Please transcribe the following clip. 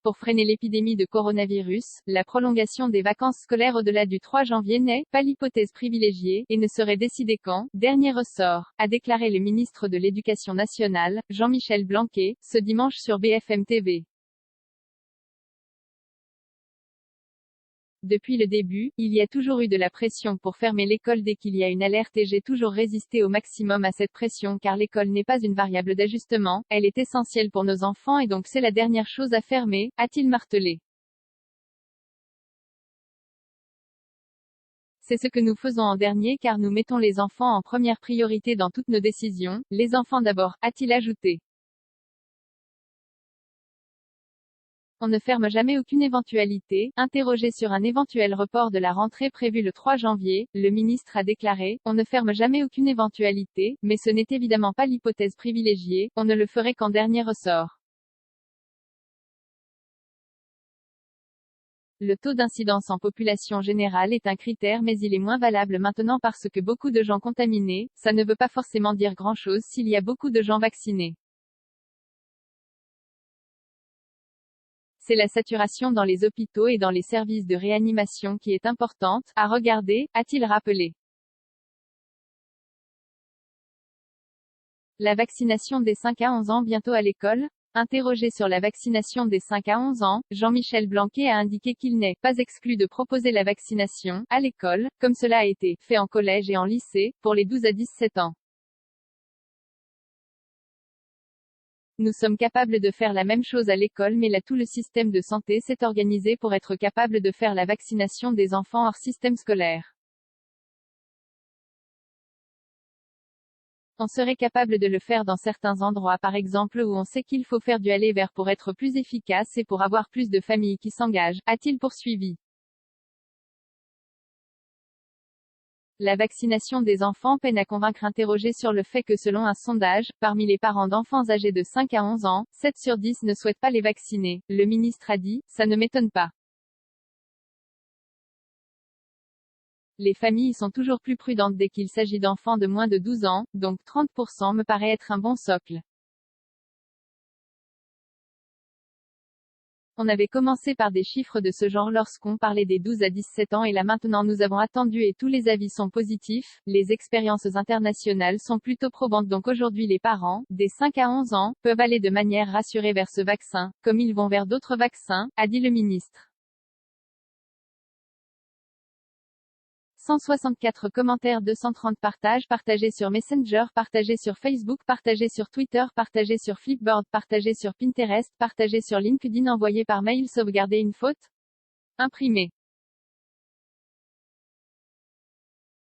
pour freiner l'épidémie de coronavirus, la prolongation des vacances scolaires au-delà du 3 janvier n'est pas l'hypothèse privilégiée, et ne serait décidée qu'en dernier ressort, a déclaré le ministre de l'Éducation nationale, Jean-Michel Blanquer, ce dimanche sur BFM TV. Depuis le début, il y a toujours eu de la pression pour fermer l'école dès qu'il y a une alerte et j'ai toujours résisté au maximum à cette pression car l'école n'est pas une variable d'ajustement, elle est essentielle pour nos enfants et donc c'est la dernière chose à fermer, a-t-il martelé. C'est ce que nous faisons en dernier car nous mettons les enfants en première priorité dans toutes nos décisions, les enfants d'abord, a-t-il ajouté. On ne ferme jamais aucune éventualité. Interrogé sur un éventuel report de la rentrée prévue le 3 janvier, le ministre a déclaré, on ne ferme jamais aucune éventualité, mais ce n'est évidemment pas l'hypothèse privilégiée, on ne le ferait qu'en dernier ressort. Le taux d'incidence en population générale est un critère mais il est moins valable maintenant parce que beaucoup de gens contaminés, ça ne veut pas forcément dire grand-chose s'il y a beaucoup de gens vaccinés. C'est la saturation dans les hôpitaux et dans les services de réanimation qui est importante, à regarder, a-t-il rappelé. La vaccination des 5 à 11 ans bientôt à l'école? Interrogé sur la vaccination des 5 à 11 ans, Jean-Michel Blanquer a indiqué qu'il n'est pas exclu de proposer la vaccination, à l'école, comme cela a été fait en collège et en lycée, pour les 12 à 17 ans. Nous sommes capables de faire la même chose à l'école mais là tout le système de santé s'est organisé pour être capable de faire la vaccination des enfants hors système scolaire. On serait capable de le faire dans certains endroits par exemple où on sait qu'il faut faire du aller vers pour être plus efficace et pour avoir plus de familles qui s'engagent, a-t-il poursuivi. La vaccination des enfants peine à convaincre. Interrogé sur le fait que selon un sondage, parmi les parents d'enfants âgés de 5 à 11 ans, 7 sur 10 ne souhaitent pas les vacciner, le ministre a dit, ça ne m'étonne pas. Les familles sont toujours plus prudentes dès qu'il s'agit d'enfants de moins de 12 ans, donc 30% me paraît être un bon socle. On avait commencé par des chiffres de ce genre lorsqu'on parlait des 12 à 17 ans et là maintenant nous avons attendu et tous les avis sont positifs, les expériences internationales sont plutôt probantes donc aujourd'hui les parents, des 5 à 11 ans, peuvent aller de manière rassurée vers ce vaccin, comme ils vont vers d'autres vaccins, a dit le ministre. 164 commentaires, 230 partages, partagés sur Messenger, partagés sur Facebook, partagés sur Twitter, partagés sur Flipboard, partagés sur Pinterest, partagés sur LinkedIn, envoyé par mail, sauvegarder une faute? Imprimé.